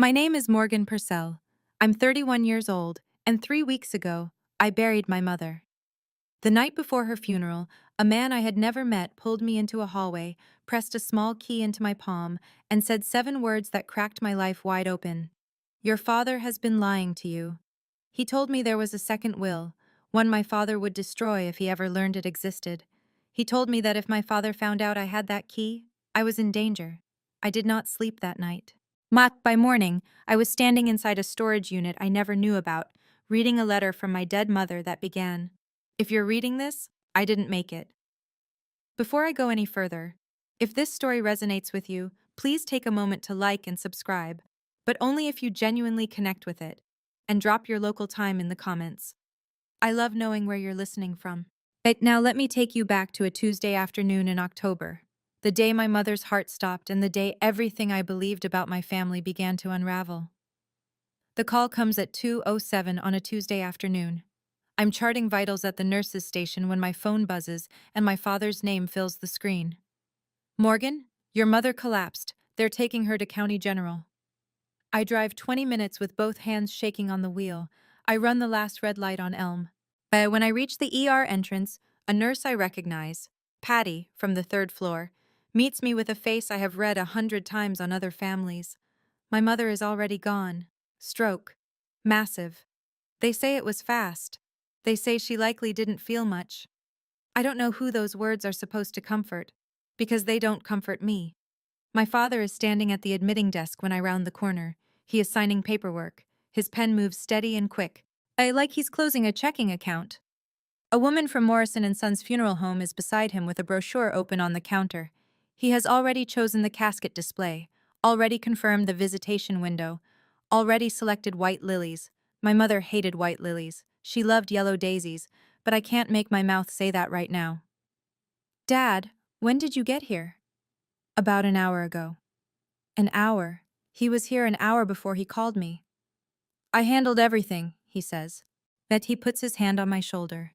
My name is Morgan Purcell. I'm 31 years old, and 3 weeks ago, I buried my mother. The night before her funeral, a man I had never met pulled me into a hallway, pressed a small key into my palm, and said 7 words that cracked my life wide open. Your father has been lying to you. He told me there was a second will, one my father would destroy if he ever learned it existed. He told me that if my father found out I had that key, I was in danger. I did not sleep that night. By morning, I was standing inside a storage unit I never knew about, reading a letter from my dead mother that began, "If you're reading this, I didn't make it." Before I go any further, if this story resonates with you, please take a moment to like and subscribe, but only if you genuinely connect with it, and drop your local time in the comments. I love knowing where you're listening from. Now let me take you back to a Tuesday afternoon in October, the day my mother's heart stopped and the day everything I believed about my family began to unravel. The call comes at 2:07 on a Tuesday afternoon. I'm charting vitals at the nurse's station when my phone buzzes and my father's name fills the screen. "Morgan, your mother collapsed. They're taking her to County General." I drive 20 minutes with both hands shaking on the wheel. I run the last red light on Elm. When I reach the ER entrance, a nurse I recognize, Patty, from the third floor, meets me with a face I have read 100 times on other families. My mother is already gone. Stroke. Massive. They say it was fast. They say she likely didn't feel much. I don't know who those words are supposed to comfort, because they don't comfort me. My father is standing at the admitting desk when I round the corner. He is signing paperwork. His pen moves steady and quick. Like he's closing a checking account. A woman from Morrison and Sons Funeral Home is beside him with a brochure open on the counter. He has already chosen the casket display, already confirmed the visitation window, already selected white lilies. My mother hated white lilies. She loved yellow daisies, but I can't make my mouth say that right now. "Dad, when did you get here?" "About an hour ago." An hour. He was here an hour before he called me. "I handled everything," he says. But he puts his hand on my shoulder.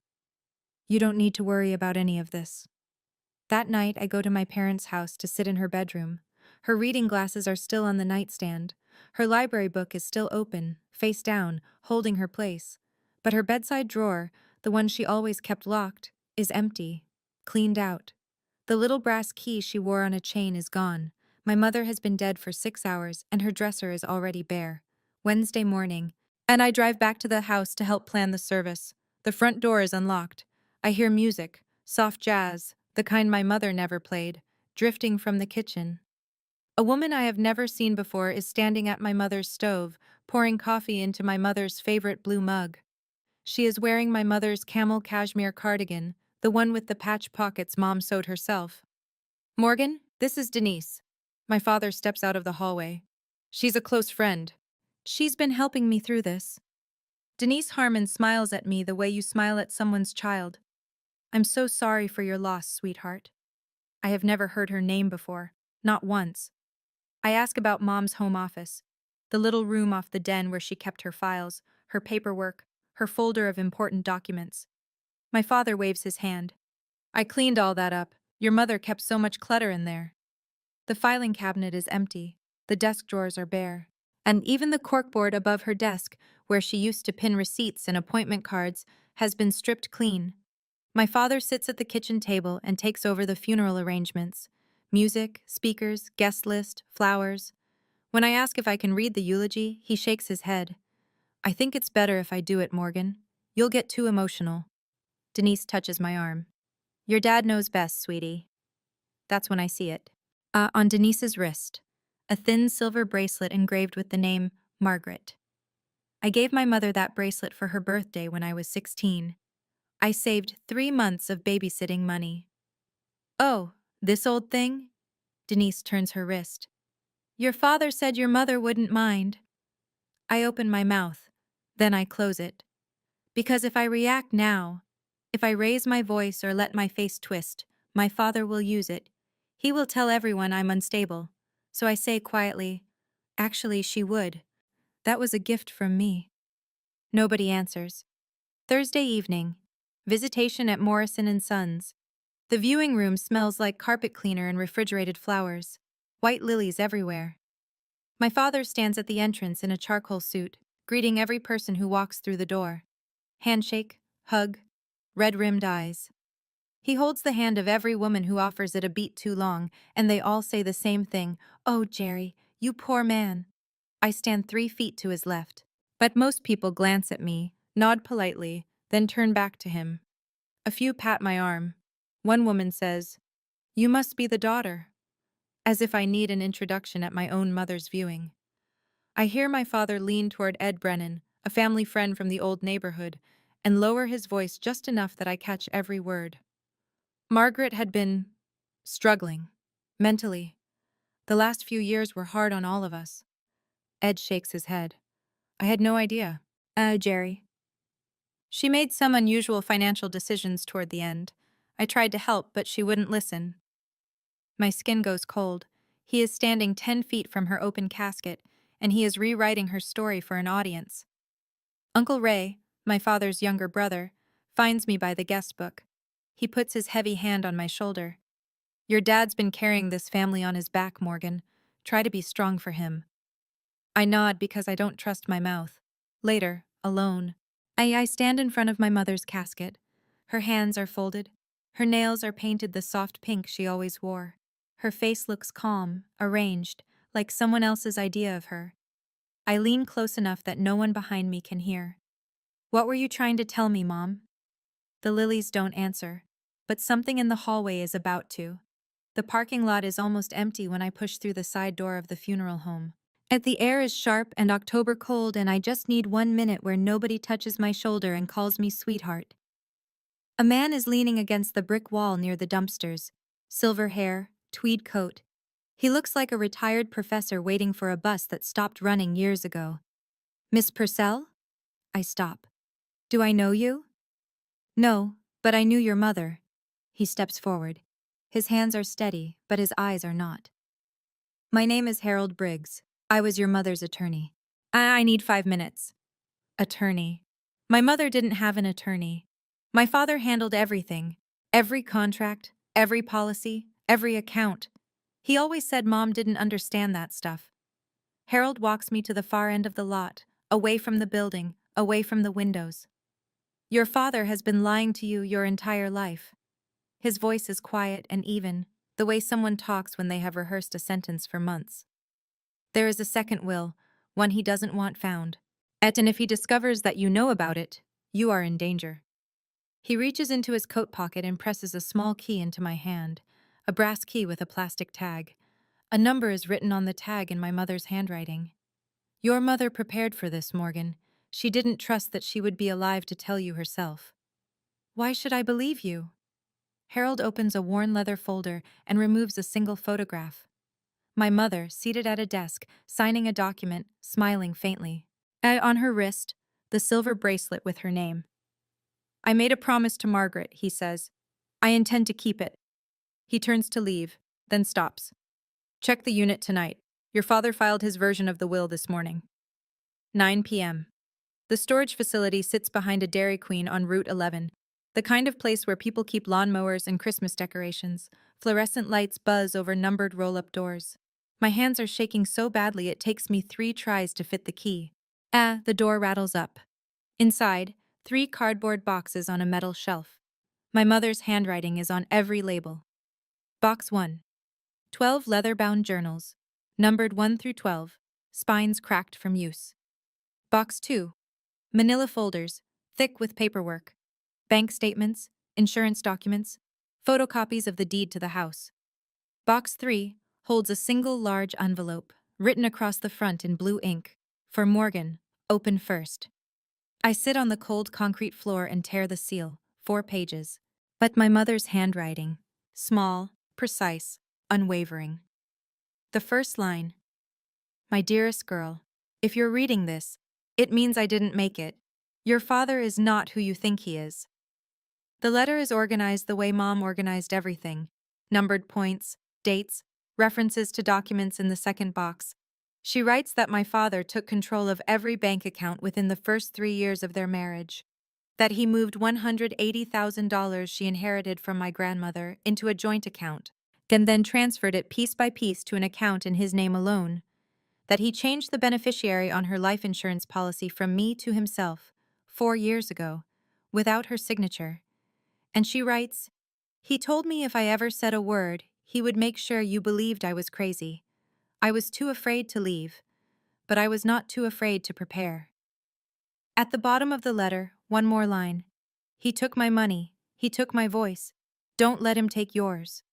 "You don't need to worry about any of this." That night, I go to my parents' house to sit in her bedroom. Her reading glasses are still on the nightstand. Her library book is still open, face down, holding her place. But her bedside drawer, the one she always kept locked, is empty, cleaned out. The little brass key she wore on a chain is gone. My mother has been dead for 6 hours, and her dresser is already bare. Wednesday morning, and I drive back to the house to help plan the service. The front door is unlocked. I hear music, soft jazz, the kind my mother never played, drifting from the kitchen. A woman I have never seen before is standing at my mother's stove, pouring coffee into my mother's favorite blue mug. She is wearing my mother's camel cashmere cardigan, the one with the patch pockets Mom sewed herself. "Morgan, this is Denise." My father steps out of the hallway. "She's a close friend. She's been helping me through this." Denise Harmon smiles at me the way you smile at someone's child. "I'm so sorry for your loss, sweetheart." I have never heard her name before, not once. I ask about Mom's home office, the little room off the den where she kept her files, her paperwork, her folder of important documents. My father waves his hand. "I cleaned all that up. Your mother kept so much clutter in there." The filing cabinet is empty, the desk drawers are bare, and even the corkboard above her desk, where she used to pin receipts and appointment cards, has been stripped clean. My father sits at the kitchen table and takes over the funeral arrangements. Music, speakers, guest list, flowers. When I ask if I can read the eulogy, he shakes his head. "I think it's better if I do it, Morgan. You'll get too emotional." Denise touches my arm. "Your dad knows best, sweetie." That's when I see it. On Denise's wrist, a thin silver bracelet engraved with the name Margaret. I gave my mother that bracelet for her birthday when I was 16. I saved 3 months of babysitting money. "Oh, this old thing?" Denise turns her wrist. "Your father said your mother wouldn't mind." I open my mouth, then I close it. Because if I react now, if I raise my voice or let my face twist, my father will use it. He will tell everyone I'm unstable. So I say quietly, "Actually, she would. That was a gift from me." Nobody answers. Thursday evening. Visitation at Morrison and Sons. The viewing room smells like carpet cleaner and refrigerated flowers. White lilies everywhere. My father stands at the entrance in a charcoal suit, greeting every person who walks through the door. Handshake, hug, red-rimmed eyes. He holds the hand of every woman who offers it a beat too long, and they all say the same thing. "Oh, Jerry, you poor man." I stand 3 feet to his left. But most people glance at me, nod politely, then turn back to him. A few pat my arm. One woman says, "You must be the daughter," as if I need an introduction at my own mother's viewing. I hear my father lean toward Ed Brennan, a family friend from the old neighborhood, and lower his voice just enough that I catch every word. Margaret had been struggling, mentally. The last few years were hard on all of us. Ed shakes his head. I had no idea. Jerry. She made some unusual financial decisions toward the end. I tried to help, but she wouldn't listen. My skin goes cold. He is standing 10 feet from her open casket, and he is rewriting her story for an audience. Uncle Ray, my father's younger brother, finds me by the guest book. He puts his heavy hand on my shoulder. "Your dad's been carrying this family on his back, Morgan. Try to be strong for him." I nod because I don't trust my mouth. Later, alone, I stand in front of my mother's casket. Her hands are folded. Her nails are painted the soft pink she always wore. Her face looks calm, arranged, like someone else's idea of her. I lean close enough that no one behind me can hear. "What were you trying to tell me, Mom?" The lilies don't answer, but something in the hallway is about to. The parking lot is almost empty when I push through the side door of the funeral home. The air is sharp and October cold, and I just need 1 minute where nobody touches my shoulder and calls me sweetheart. A man is leaning against the brick wall near the dumpsters. Silver hair, tweed coat. He looks like a retired professor waiting for a bus that stopped running years ago. "Miss Purcell?" I stop. "Do I know you?" "No, but I knew your mother." He steps forward. His hands are steady, but his eyes are not. "My name is Harold Briggs. I was your mother's attorney." I need 5 minutes. Attorney. My mother didn't have an attorney. My father handled everything. Every contract, every policy, every account. He always said Mom didn't understand that stuff. Harold walks me to the far end of the lot, away from the building, away from the windows. "Your father has been lying to you your entire life." His voice is quiet and even, the way someone talks when they have rehearsed a sentence for months. "There is a second will, one he doesn't want found. And if he discovers that you know about it, you are in danger." He reaches into his coat pocket and presses a small key into my hand, a brass key with a plastic tag. A number is written on the tag in my mother's handwriting. "Your mother prepared for this, Morgan. She didn't trust that she would be alive to tell you herself." "Why should I believe you?" Harold opens a worn leather folder and removes a single photograph. My mother, seated at a desk, signing a document, smiling faintly. On her wrist, the silver bracelet with her name. "I made a promise to Margaret," he says. "I intend to keep it." He turns to leave, then stops. "Check the unit tonight. Your father filed his version of the will this morning." 9 p.m. The storage facility sits behind a Dairy Queen on Route 11, the kind of place where people keep lawnmowers and Christmas decorations. Fluorescent lights buzz over numbered roll-up doors. My hands are shaking so badly it takes me 3 tries to fit the key. The door rattles up. Inside, 3 cardboard boxes on a metal shelf. My mother's handwriting is on every label. Box 1. 12 leather-bound journals, numbered 1 through 12, spines cracked from use. Box 2. Manila folders, thick with paperwork. Bank statements, insurance documents, photocopies of the deed to the house. Box 3 holds a single large envelope, written across the front in blue ink. "For Morgan, open first." I sit on the cold concrete floor and tear the seal, 4 pages. But my mother's handwriting, small, precise, unwavering. The first line: "My dearest girl, if you're reading this, it means I didn't make it. Your father is not who you think he is." The letter is organized the way Mom organized everything: numbered points, dates, references to documents in the second box. She writes that my father took control of every bank account within the first 3 years of their marriage, that he moved $180,000 she inherited from my grandmother into a joint account, and then transferred it piece by piece to an account in his name alone. that he changed the beneficiary on her life insurance policy from me to himself 4 years ago, without her signature. And she writes, "He told me if I ever said a word, he would make sure you believed I was crazy. I was too afraid to leave, but I was not too afraid to prepare." At the bottom of the letter, one more line. "He took my money. He took my voice. Don't let him take yours."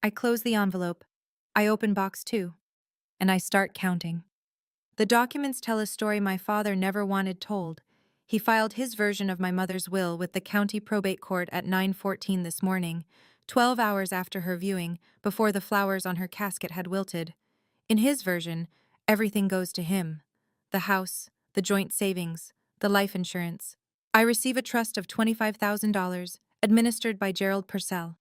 I close the envelope. I open box 2. And I start counting. The documents tell a story my father never wanted told. He filed his version of my mother's will with the county probate court at 9:14 this morning, 12 hours after her viewing, before the flowers on her casket had wilted. In his version, everything goes to him. The house, the joint savings, the life insurance. I receive a trust of $25,000, administered by Gerald Purcell.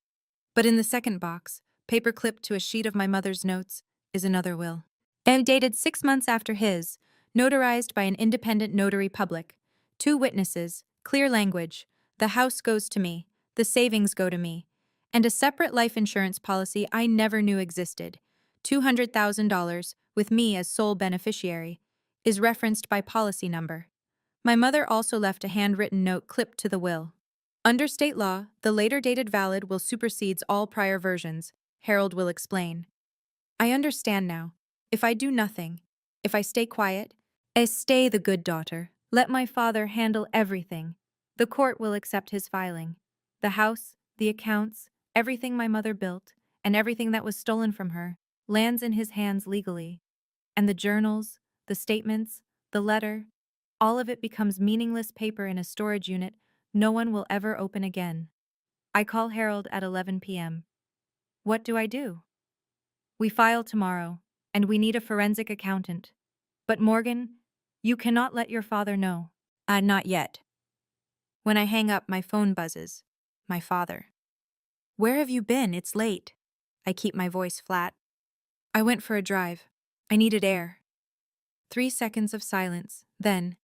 But in the second box, paper clipped to a sheet of my mother's notes, is another will. And dated 6 months after his, notarized by an independent notary public. 2 witnesses, clear language. The house goes to me, the savings go to me. And a separate life insurance policy I never knew existed, $200,000, with me as sole beneficiary, is referenced by policy number. My mother also left a handwritten note clipped to the will. Under state law, the later dated valid will supersedes all prior versions, Harold will explain. I understand now. If I do nothing, if I stay quiet, stay the good daughter, let my father handle everything. The court will accept his filing. The house, the accounts, everything my mother built, and everything that was stolen from her, lands in his hands legally. And the journals, the statements, the letter, all of it becomes meaningless paper in a storage unit no one will ever open again. I call Harold at 11 p.m. What do I do? We file tomorrow, and we need a forensic accountant. But Morgan, you cannot let your father know. Not yet. When I hang up, my phone buzzes. My father. Where have you been? It's late. I keep my voice flat. I went for a drive. I needed air. 3 seconds of silence, then.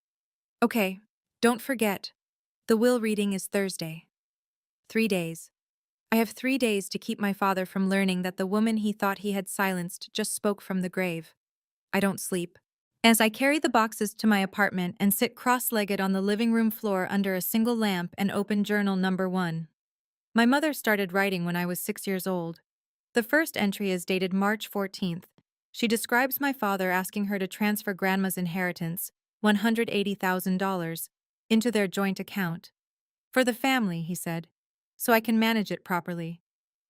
Okay, don't forget. The will reading is Thursday. 3 days. I have 3 days to keep my father from learning that the woman he thought he had silenced just spoke from the grave. I don't sleep. As I carry the boxes to my apartment and sit cross-legged on the living room floor under a single lamp and open journal number 1. My mother started writing when I was 6 years old. The first entry is dated March 14th. She describes my father asking her to transfer Grandma's inheritance, $180,000, into their joint account. For the family, he said, so I can manage it properly.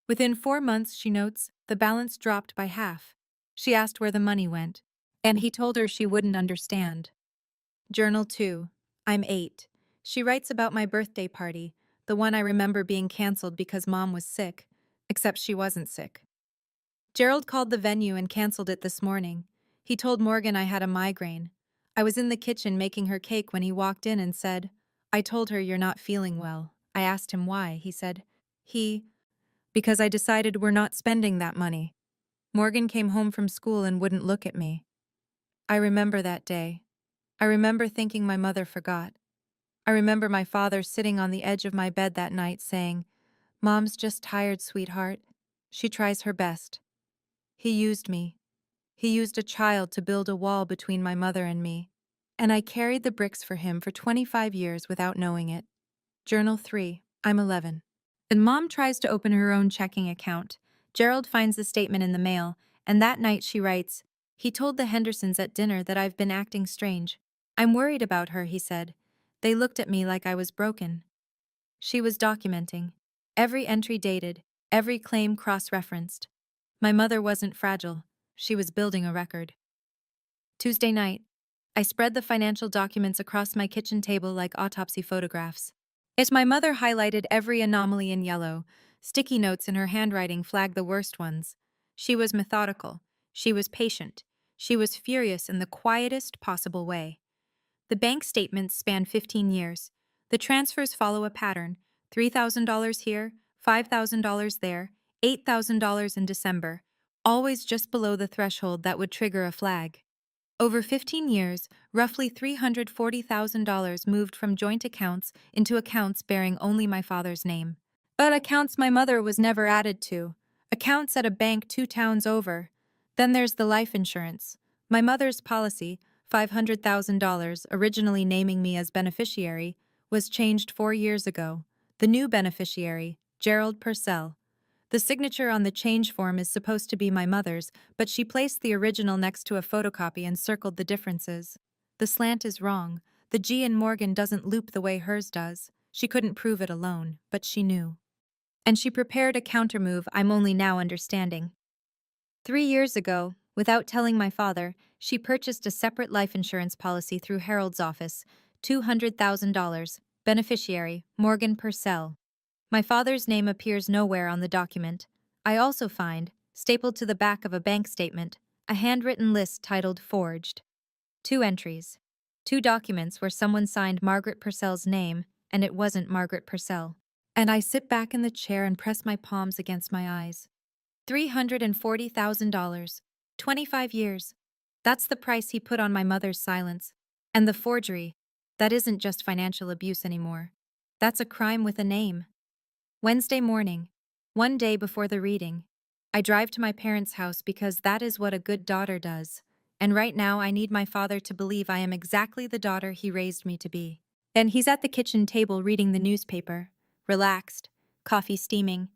Within 4 months, she notes, the balance dropped by half. She asked where the money went, and he told her she wouldn't understand. Journal 2. I'm 8. She writes about my birthday party, the one I remember being canceled because Mom was sick, except she wasn't sick. Gerald called the venue and canceled it this morning. He told Morgan I had a migraine. I was in the kitchen making her cake when he walked in and said, I told her you're not feeling well. I asked him why. He said, because I decided we're not spending that money. Morgan came home from school and wouldn't look at me. I remember that day. I remember thinking my mother forgot. I remember my father sitting on the edge of my bed that night saying, Mom's just tired, sweetheart. She tries her best. He used me. He used a child to build a wall between my mother and me. And I carried the bricks for him for 25 years without knowing it. Journal 3. I'm 11. And Mom tries to open her own checking account. Gerald finds the statement in the mail, and that night she writes, he told the Hendersons at dinner that I've been acting strange. I'm worried about her, he said. They looked at me like I was broken. She was documenting. Every entry dated, every claim cross-referenced. My mother wasn't fragile. She was building a record. Tuesday night. I spread the financial documents across my kitchen table like autopsy photographs. As my mother highlighted every anomaly in yellow, sticky notes in her handwriting flagged the worst ones. She was methodical. She was patient. She was furious in the quietest possible way. The bank statements span 15 years. The transfers follow a pattern: $3,000 here, $5,000 there, $8,000 in December, always just below the threshold that would trigger a flag. Over 15 years, roughly $340,000 moved from joint accounts into accounts bearing only my father's name. But accounts my mother was never added to. Accounts at a bank 2 towns over. Then there's the life insurance. My mother's policy, $500,000, originally naming me as beneficiary, was changed 4 years ago. The new beneficiary, Gerald Purcell. The signature on the change form is supposed to be my mother's, but she placed the original next to a photocopy and circled the differences. The slant is wrong. The G in Morgan doesn't loop the way hers does. She couldn't prove it alone, but she knew. And she prepared a countermove I'm only now understanding. 3 years ago, without telling my father, she purchased a separate life insurance policy through Harold's office, $200,000, beneficiary, Morgan Purcell. My father's name appears nowhere on the document. I also find, stapled to the back of a bank statement, a handwritten list titled Forged. 2 entries. 2 documents where someone signed Margaret Purcell's name, and it wasn't Margaret Purcell. And I sit back in the chair and press my palms against my eyes. $340,000. 25 years. That's the price he put on my mother's silence. And the forgery. That isn't just financial abuse anymore. That's a crime with a name. Wednesday morning. One day before the reading. I drive to my parents' house because that is what a good daughter does. And right now I need my father to believe I am exactly the daughter he raised me to be. And he's at the kitchen table reading the newspaper, relaxed, coffee steaming,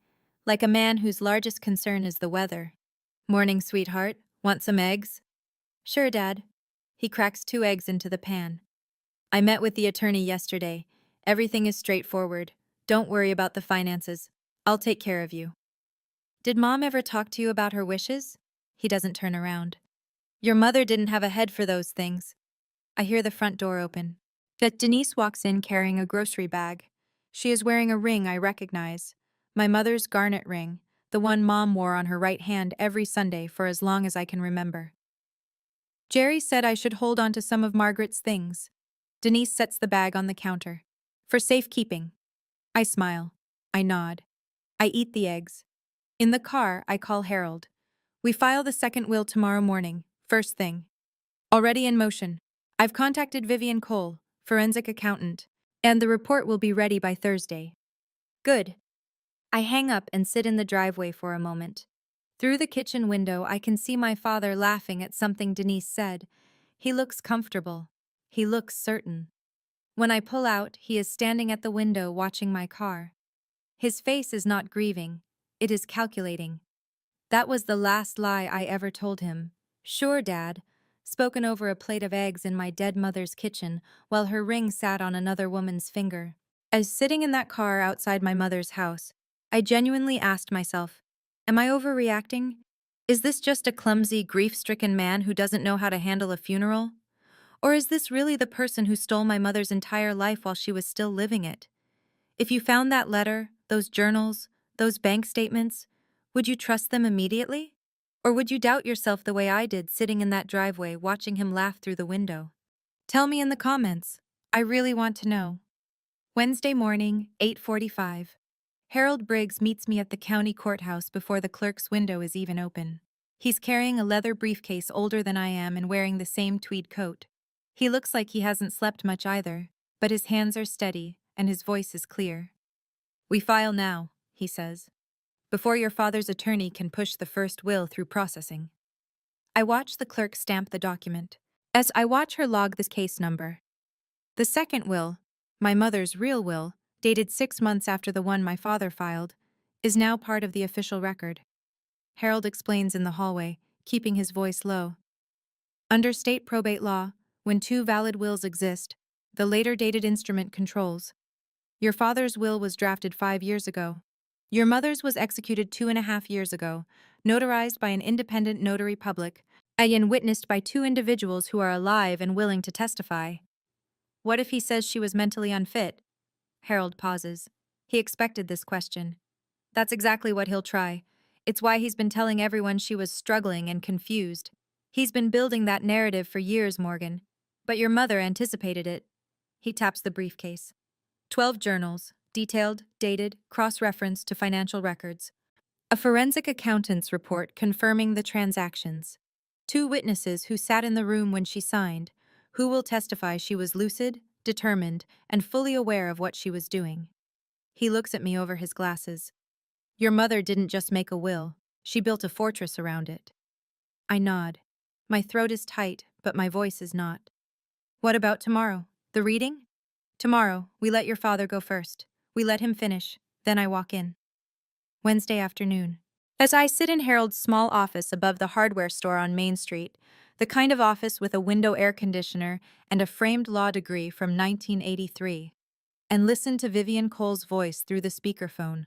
like a man whose largest concern is the weather. Morning, sweetheart. Want some eggs? Sure, Dad. He cracks 2 eggs into the pan. I met with the attorney yesterday. Everything is straightforward. Don't worry about the finances. I'll take care of you. Did Mom ever talk to you about her wishes? He doesn't turn around. Your mother didn't have a head for those things. I hear the front door open. That Denise walks in carrying a grocery bag. She is wearing a ring I recognize. My mother's garnet ring, the one Mom wore on her right hand every Sunday for as long as I can remember. Jerry said I should hold on to some of Margaret's things. Denise sets the bag on the counter. For safekeeping. I smile. I nod. I eat the eggs. In the car, I call Harold. We file the second will tomorrow morning, first thing. Already in motion. I've contacted Vivian Cole, forensic accountant, and the report will be ready by Thursday. Good. I hang up and sit in the driveway for a moment. Through the kitchen window, I can see my father laughing at something Denise said. He looks comfortable. He looks certain. When I pull out, he is standing at the window watching my car. His face is not grieving. It is calculating. That was the last lie I ever told him. Sure, Dad. Spoken over a plate of eggs in my dead mother's kitchen while her ring sat on another woman's finger. As sitting in that car outside my mother's house, I genuinely asked myself, am I overreacting? Is this just a clumsy, grief-stricken man who doesn't know how to handle a funeral? Or is this really the person who stole my mother's entire life while she was still living it? If you found that letter, those journals, those bank statements, would you trust them immediately? Or would you doubt yourself the way I did sitting in that driveway watching him laugh through the window? Tell me in the comments. I really want to know. Wednesday morning, 8:45. Harold Briggs meets me at the county courthouse before the clerk's window is even open. He's carrying a leather briefcase older than I am and wearing the same tweed coat. He looks like he hasn't slept much either, but his hands are steady and his voice is clear. We file now, he says, before your father's attorney can push the first will through processing. I watch the clerk stamp the document. As I watch her log this case number. The second will, my mother's real will, dated 6 months after the one my father filed, is now part of the official record. Harold explains in the hallway, keeping his voice low. Under state probate law, when 2 valid wills exist, the later dated instrument controls. Your father's will was drafted 5 years ago. Your mother's was executed 2.5 years ago, notarized by an independent notary public, and witnessed by 2 individuals who are alive and willing to testify. What if he says she was mentally unfit? Harold pauses. He expected this question. That's exactly what he'll try. It's why he's been telling everyone she was struggling and confused. He's been building that narrative for years, Morgan. But your mother anticipated it. He taps the briefcase. 12 journals, detailed, dated, cross-referenced to financial records. A forensic accountant's report confirming the transactions. 2 witnesses who sat in the room when she signed, who will testify she was lucid, determined, and fully aware of what she was doing. He looks at me over his glasses. Your mother didn't just make a will, she built a fortress around it. I nod. My throat is tight, but my voice is not. What about tomorrow? The reading? Tomorrow, we let your father go first. We let him finish. Then I walk in. Wednesday afternoon. As I sit in Harold's small office above the hardware store on Main Street, the kind of office with a window air conditioner and a framed law degree from 1983, and listen to Vivian Cole's voice through the speakerphone.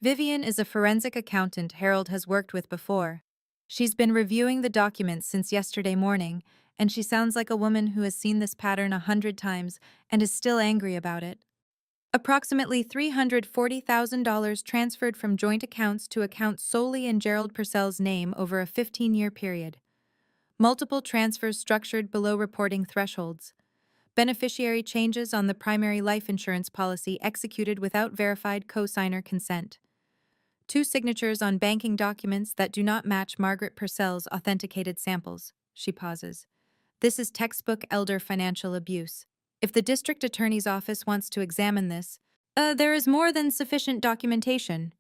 Vivian is a forensic accountant Harold has worked with before. She's been reviewing the documents since yesterday morning, and she sounds like a woman who has seen this pattern 100 times and is still angry about it. Approximately $340,000 transferred from joint accounts to accounts solely in Gerald Purcell's name over a 15-year period. Multiple transfers structured below reporting thresholds. Beneficiary changes on the primary life insurance policy executed without verified co-signer consent. 2 signatures on banking documents that do not match Margaret Purcell's authenticated samples. She pauses. This is textbook elder financial abuse. If the district attorney's office wants to examine this, there is more than sufficient documentation.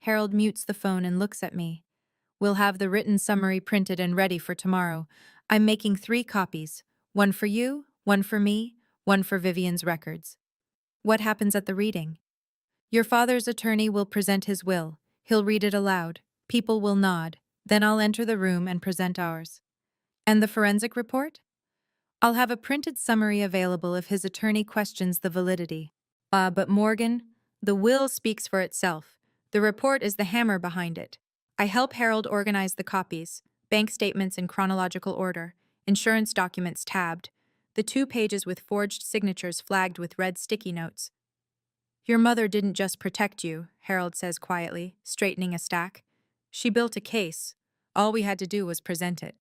Harold mutes the phone and looks at me. We'll have the written summary printed and ready for tomorrow. I'm making 3 copies. One for you, one for me, one for Vivian's records. What happens at the reading? Your father's attorney will present his will. He'll read it aloud. People will nod. Then I'll enter the room and present ours. And the forensic report? I'll have a printed summary available if his attorney questions the validity. But Morgan, the will speaks for itself. The report is the hammer behind it. I help Harold organize the copies, bank statements in chronological order, insurance documents tabbed, the 2 pages with forged signatures flagged with red sticky notes. Your mother didn't just protect you, Harold says quietly, straightening a stack. She built a case. All we had to do was present it.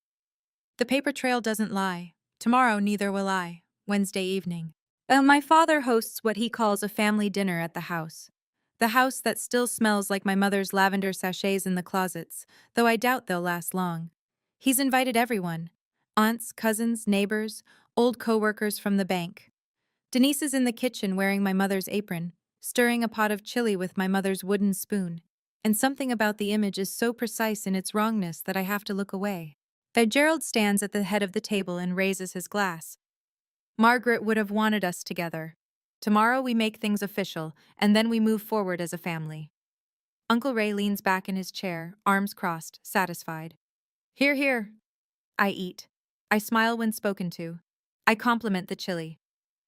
The paper trail doesn't lie. Tomorrow neither will I. Wednesday evening. My father hosts what he calls a family dinner at the house. The house that still smells like my mother's lavender sachets in the closets, though I doubt they'll last long. He's invited everyone. Aunts, cousins, neighbors, old co-workers from the bank. Denise is in the kitchen wearing my mother's apron, stirring a pot of chili with my mother's wooden spoon. And something about the image is so precise in its wrongness that I have to look away. Gerald stands at the head of the table and raises his glass. Margaret would have wanted us together. Tomorrow we make things official, and then we move forward as a family. Uncle Ray leans back in his chair, arms crossed, satisfied. Hear, hear. I eat. I smile when spoken to. I compliment the chili.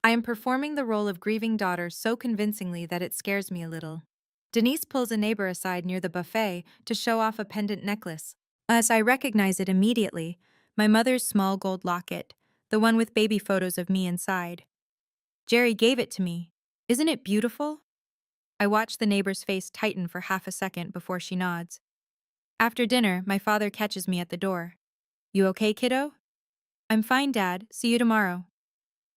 I am performing the role of grieving daughter so convincingly that it scares me a little. Denise pulls a neighbor aside near the buffet to show off a pendant necklace. As I recognize it immediately, my mother's small gold locket, the one with baby photos of me inside. Jerry gave it to me. Isn't it beautiful? I watch the neighbor's face tighten for half a second before she nods. After dinner, my father catches me at the door. You okay, kiddo? I'm fine, Dad. See you tomorrow.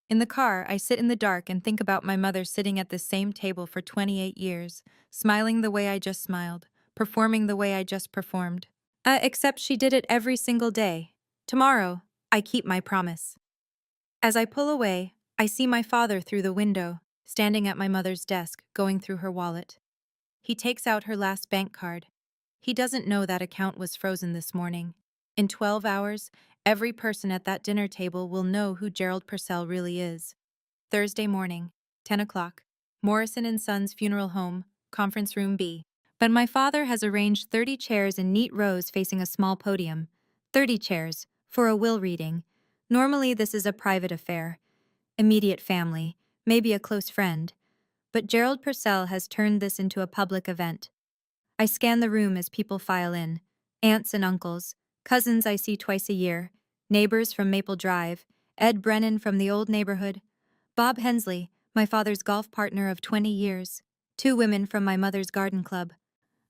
In the car, I sit in the dark and think about my mother sitting at the same table for 28 years, smiling the way I just smiled, performing the way I just performed. Except she did it every single day. Tomorrow, I keep my promise. As I pull away, I see my father through the window, standing at my mother's desk, going through her wallet. He takes out her last bank card. He doesn't know that account was frozen this morning. In 12 hours, every person at that dinner table will know who Gerald Purcell really is. Thursday morning, 10 o'clock, Morrison and Sons Funeral Home, Conference Room B. But my father has arranged 30 chairs in neat rows facing a small podium. 30 chairs, for a will reading. Normally this is a private affair. Immediate family, maybe a close friend. But Gerald Purcell has turned this into a public event. I scan the room as people file in. Aunts and uncles, cousins I see twice a year, neighbors from Maple Drive, Ed Brennan from the old neighborhood, Bob Hensley, my father's golf partner of 20 years, 2 women from my mother's garden club,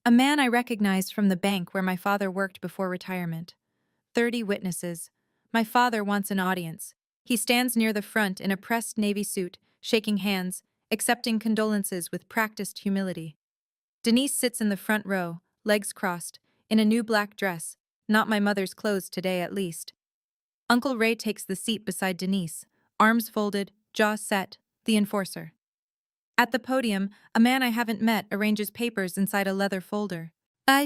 a man I recognized from the bank where my father worked before retirement. 30 witnesses. My father wants an audience. He stands near the front in a pressed navy suit, shaking hands, accepting condolences with practiced humility. Denise sits in the front row, legs crossed, in a new black dress, not my mother's clothes today at least. Uncle Ray takes the seat beside Denise, arms folded, jaw set, the enforcer. At the podium, a man I haven't met arranges papers inside a leather folder.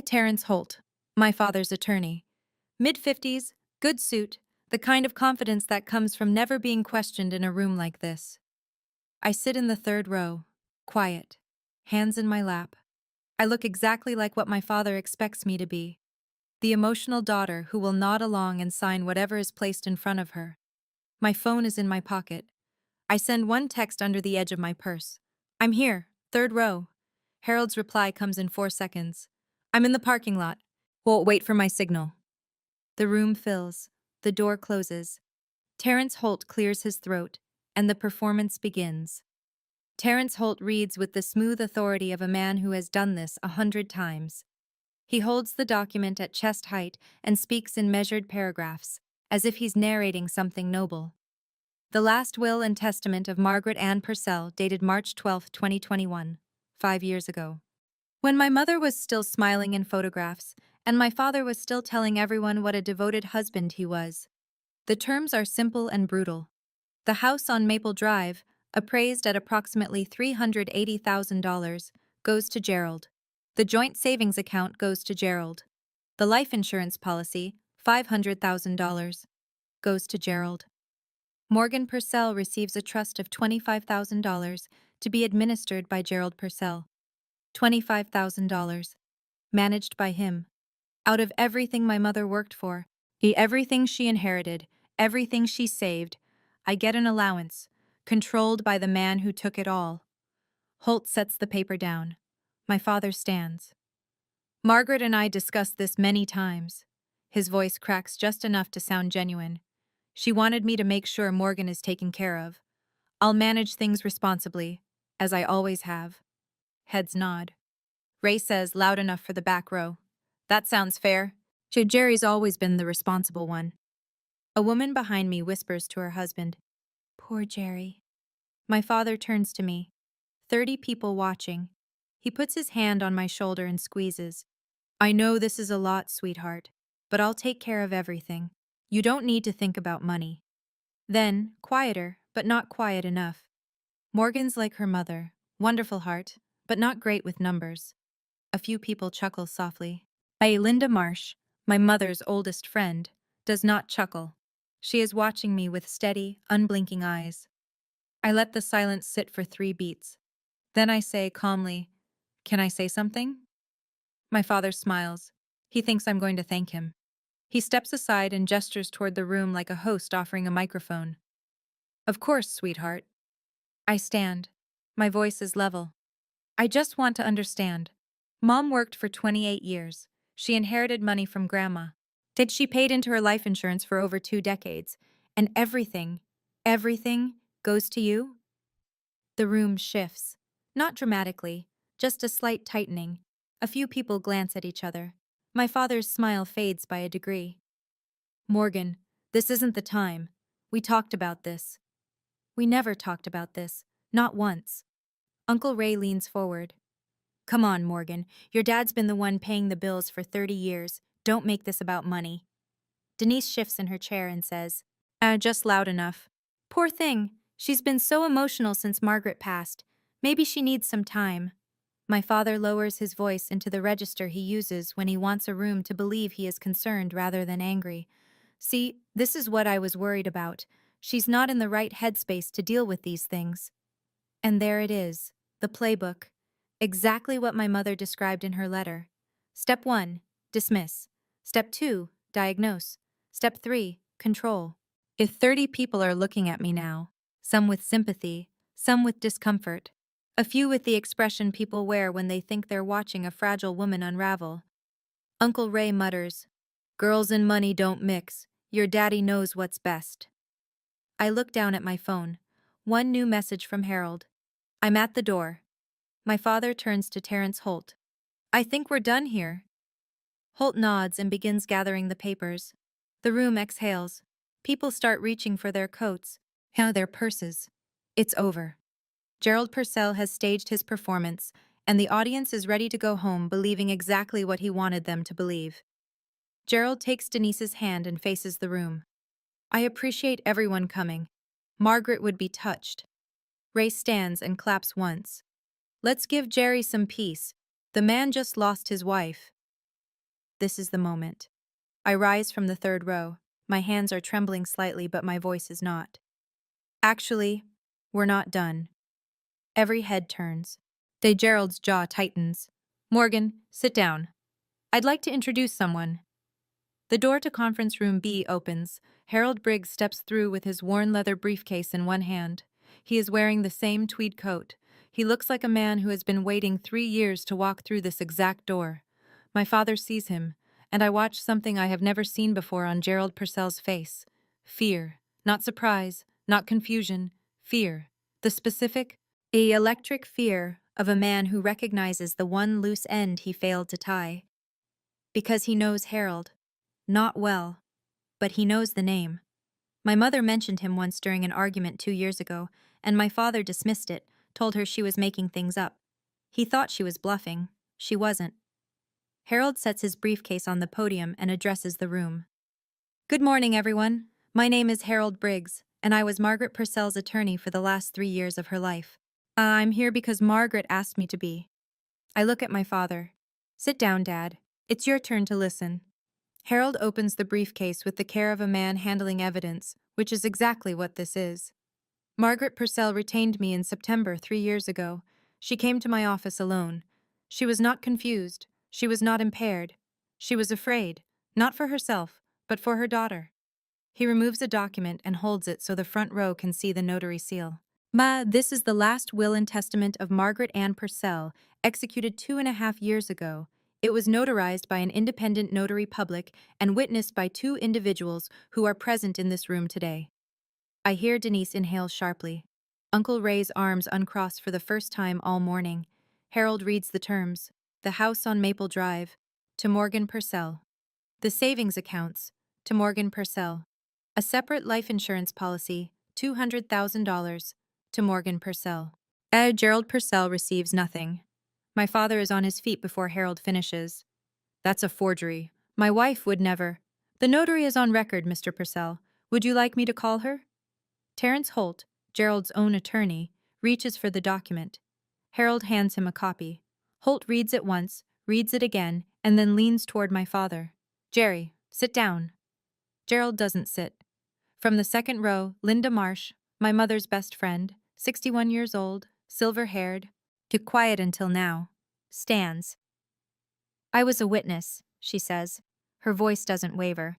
Terence Holt, my father's attorney. Mid-50s, Good suit, the kind of confidence that comes from never being questioned in a room like this. I sit in the third row, quiet, hands in my lap. I look exactly like what my father expects me to be, the emotional daughter who will nod along and sign whatever is placed in front of her. My phone is in my pocket. I send one text under the edge of my purse. I'm here, third row. Harold's reply comes in 4 seconds. I'm in the parking lot. Won't wait for my signal. The room fills. The door closes. Terrence Holt clears his throat, and the performance begins. Terrence Holt reads with the smooth authority of a man who has done this 100 times. He holds the document at chest height and speaks in measured paragraphs, as if he's narrating something noble. The last will and testament of Margaret Ann Purcell, dated March 12, 2021, 5 years ago. When my mother was still smiling in photographs, and my father was still telling everyone what a devoted husband he was. The terms are simple and brutal. The house on Maple Drive, appraised at approximately $380,000, goes to Gerald. The joint savings account goes to Gerald. The life insurance policy, $500,000, goes to Gerald. Morgan Purcell receives a trust of $25,000 to be administered by Gerald Purcell. $25,000. Managed by him. Out of everything my mother worked for, everything she inherited, everything she saved, I get an allowance, controlled by the man who took it all. Holt sets the paper down. My father stands. Margaret and I discussed this many times. His voice cracks just enough to sound genuine. She wanted me to make sure Morgan is taken care of. I'll manage things responsibly, as I always have. Heads nod. Ray says loud enough for the back row. That sounds fair. Jerry's always been the responsible one. A woman behind me whispers to her husband, Poor Jerry. My father turns to me. 30 people watching. He puts his hand on my shoulder and squeezes. I know this is a lot, sweetheart, but I'll take care of everything. You don't need to think about money. Then, quieter, but not quiet enough. Morgan's like her mother, wonderful heart, but not great with numbers. A few people chuckle softly. Linda Marsh, my mother's oldest friend, does not chuckle. She is watching me with steady, unblinking eyes. I let the silence sit for 3 beats. Then I say calmly, Can I say something? My father smiles. He thinks I'm going to thank him. He steps aside and gestures toward the room like a host offering a microphone. Of course, sweetheart. I stand. My voice is level. I just want to understand. Mom worked for 28 years. She inherited money from Grandma. She paid into her life insurance for over 2 decades. And everything goes to you? The room shifts. Not dramatically, just a slight tightening. A few people glance at each other. My father's smile fades by a degree. Morgan, this isn't the time. We talked about this. We never talked about this. Not once. Uncle Ray leans forward. Come on, Morgan. Your dad's been the one paying the bills for 30 years. Don't make this about money. Denise shifts in her chair and says, just loud enough. Poor thing. She's been so emotional since Margaret passed. Maybe she needs some time. My father lowers his voice into the register he uses when he wants a room to believe he is concerned rather than angry. See, this is what I was worried about. She's not in the right headspace to deal with these things. And there it is, the playbook. Exactly what my mother described in her letter. Step 1, dismiss. Step 2, diagnose. Step 3, control. If 30 people are looking at me now, some with sympathy, some with discomfort, a few with the expression people wear when they think they're watching a fragile woman unravel, Uncle Ray mutters, Girls and money don't mix. Your daddy knows what's best. I look down at my phone. One new message from Harold. I'm at the door. My father turns to Terrence Holt. I think we're done here. Holt nods and begins gathering the papers. The room exhales. People start reaching for their coats, their purses. It's over. Gerald Purcell has staged his performance, and the audience is ready to go home believing exactly what he wanted them to believe. Gerald takes Denise's hand and faces the room. I appreciate everyone coming. Margaret would be touched. Ray stands and claps once. Let's give Jerry some peace. The man just lost his wife. This is the moment. I rise from the third row. My hands are trembling slightly, but my voice is not. Actually, we're not done. Every head turns. Gerald's jaw tightens. Morgan, sit down. I'd like to introduce someone. The door to conference room B opens. Harold Briggs steps through with his worn leather briefcase in one hand. He is wearing the same tweed coat. He looks like a man who has been waiting 3 years to walk through this exact door. My father sees him, and I watch something I have never seen before on Gerald Purcell's face. Fear. Not surprise, not confusion. Fear. The specific, electric fear of a man who recognizes the one loose end he failed to tie. Because he knows Harold. Not well, but he knows the name. My mother mentioned him once during an argument 2 years ago, and my father dismissed it, told her she was making things up. He thought she was bluffing. She wasn't. Harold sets his briefcase on the podium and addresses the room. Good morning, everyone. My name is Harold Briggs, and I was Margaret Purcell's attorney for the last 3 years of her life. I'm here because Margaret asked me to be. I look at my father. Sit down, Dad. It's your turn to listen. Harold opens the briefcase with the care of a man handling evidence, which is exactly what this is. Margaret Purcell retained me in September 3 years ago. She came to my office alone. She was not confused. She was not impaired. She was afraid, not for herself, but for her daughter. He removes a document and holds it so the front row can see the notary seal. Ma, this is the last will and testament of Margaret Ann Purcell, executed 2.5 years ago. It was notarized by an independent notary public and witnessed by 2 individuals who are present in this room today. I hear Denise inhale sharply. Uncle Ray's arms uncross for the first time all morning. Harold reads the terms. The house on Maple Drive. To Morgan Purcell. The savings accounts. To Morgan Purcell. A separate life insurance policy. $200,000. To Morgan Purcell. Gerald Purcell receives nothing. My father is on his feet before Harold finishes. That's a forgery. My wife would never. The notary is on record, Mr. Purcell. Would you like me to call her? Terrence Holt, Gerald's own attorney, reaches for the document. Harold hands him a copy. Holt reads it once, reads it again, and then leans toward my father. Jerry, sit down. Gerald doesn't sit. From the second row, Linda Marsh, my mother's best friend, 61 years old, silver-haired, too quiet until now, stands. I was a witness, she says. Her voice doesn't waver.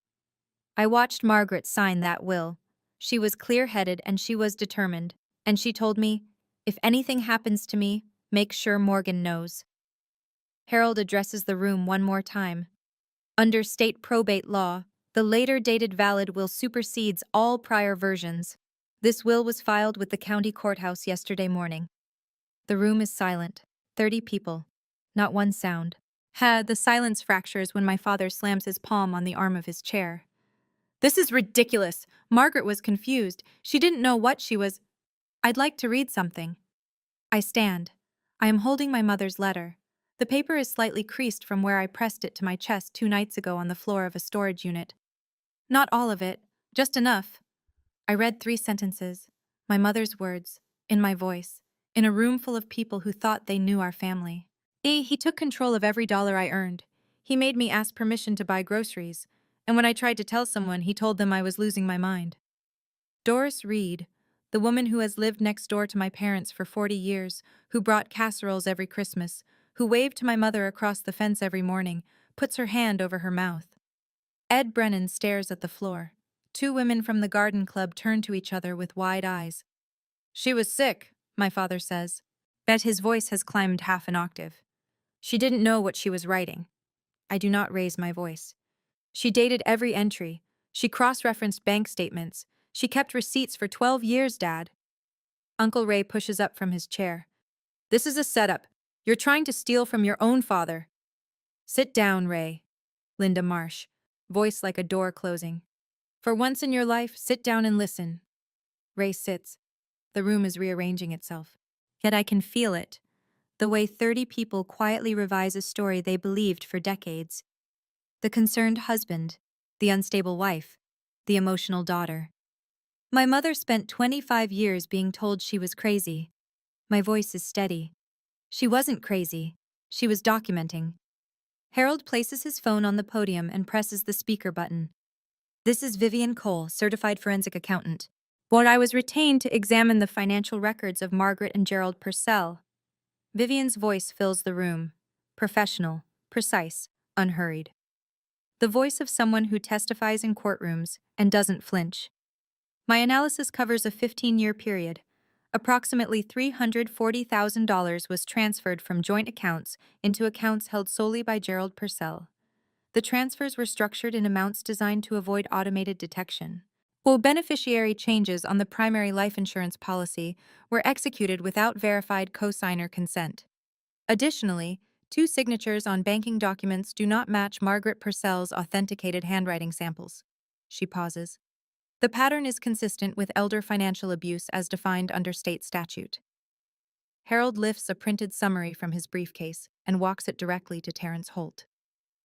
I watched Margaret sign that will. She was clear-headed and she was determined, and she told me, if anything happens to me, make sure Morgan knows. Harold addresses the room one more time. Under state probate law, the later dated valid will supersedes all prior versions. This will was filed with the county courthouse yesterday morning. The room is silent. 30 people. Not one sound. The silence fractures when my father slams his palm on the arm of his chair. This is ridiculous. Margaret was confused. She didn't know what she was. I'd like to read something. I stand. I am holding my mother's letter. The paper is slightly creased from where I pressed it to my chest 2 nights ago on the floor of a storage unit. Not all of it, just enough. I read 3 sentences, my mother's words, in my voice, in a room full of people who thought they knew our family. He took control of every dollar I earned. He made me ask permission to buy groceries, and when I tried to tell someone, he told them I was losing my mind. Doris Reed, the woman who has lived next door to my parents for 40 years, who brought casseroles every Christmas, who waved to my mother across the fence every morning, puts her hand over her mouth. Ed Brennan stares at the floor. 2 women from the garden club turn to each other with wide eyes. She was sick, my father says. Bet his voice has climbed half an octave. She didn't know what she was writing. I do not raise my voice. She dated every entry. She cross-referenced bank statements. She kept receipts for 12 years, Dad. Uncle Ray pushes up from his chair. This is a setup. You're trying to steal from your own father. Sit down, Ray. Linda Marsh, voice like a door closing. For once in your life, sit down and listen. Ray sits. The room is rearranging itself. Yet I can feel it. The way 30 people quietly revise a story they believed for decades. The concerned husband, the unstable wife, the emotional daughter. My mother spent 25 years being told she was crazy. My voice is steady. She wasn't crazy. She was documenting. Harold places his phone on the podium and presses the speaker button. This is Vivian Cole, certified forensic accountant. But I was retained to examine the financial records of Margaret and Gerald Purcell. Vivian's voice fills the room. Professional, precise, unhurried. The voice of someone who testifies in courtrooms and doesn't flinch. My analysis covers a 15-year period. Approximately $340,000 was transferred from joint accounts into accounts held solely by Gerald Purcell. The transfers were structured in amounts designed to avoid automated detection. While beneficiary changes on the primary life insurance policy were executed without verified cosigner consent. Additionally, two signatures on banking documents do not match Margaret Purcell's authenticated handwriting samples. She pauses. The pattern is consistent with elder financial abuse as defined under state statute. Harold lifts a printed summary from his briefcase and walks it directly to Terence Holt.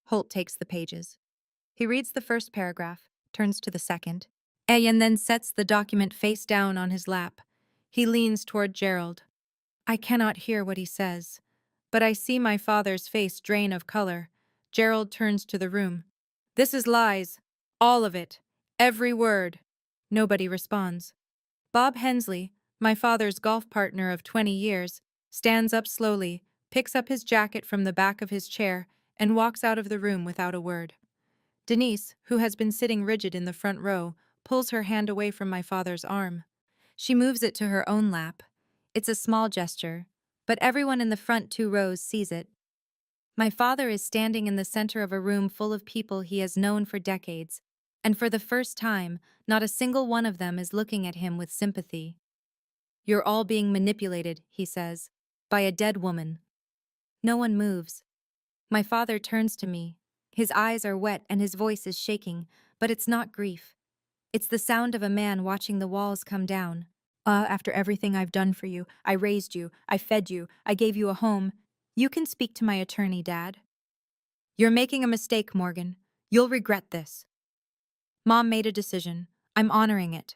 Holt takes the pages. He reads the first paragraph, turns to the second, and then sets the document face down on his lap. He leans toward Gerald. I cannot hear what he says, but I see my father's face drain of color. Gerald turns to the room. This is lies. All of it. Every word. Nobody responds. Bob Hensley, my father's golf partner of 20 years, stands up slowly, picks up his jacket from the back of his chair, and walks out of the room without a word. Denise, who has been sitting rigid in the front row, pulls her hand away from my father's arm. She moves it to her own lap. It's a small gesture, but everyone in the front 2 rows sees it. My father is standing in the center of a room full of people he has known for decades, and for the first time, not a single one of them is looking at him with sympathy. You're all being manipulated, he says, by a dead woman. No one moves. My father turns to me. His eyes are wet and his voice is shaking, but it's not grief. It's the sound of a man watching the walls come down. After everything I've done for you, I raised you, I fed you, I gave you a home. You can speak to my attorney, Dad. You're making a mistake, Morgan. You'll regret this. Mom made a decision. I'm honoring it.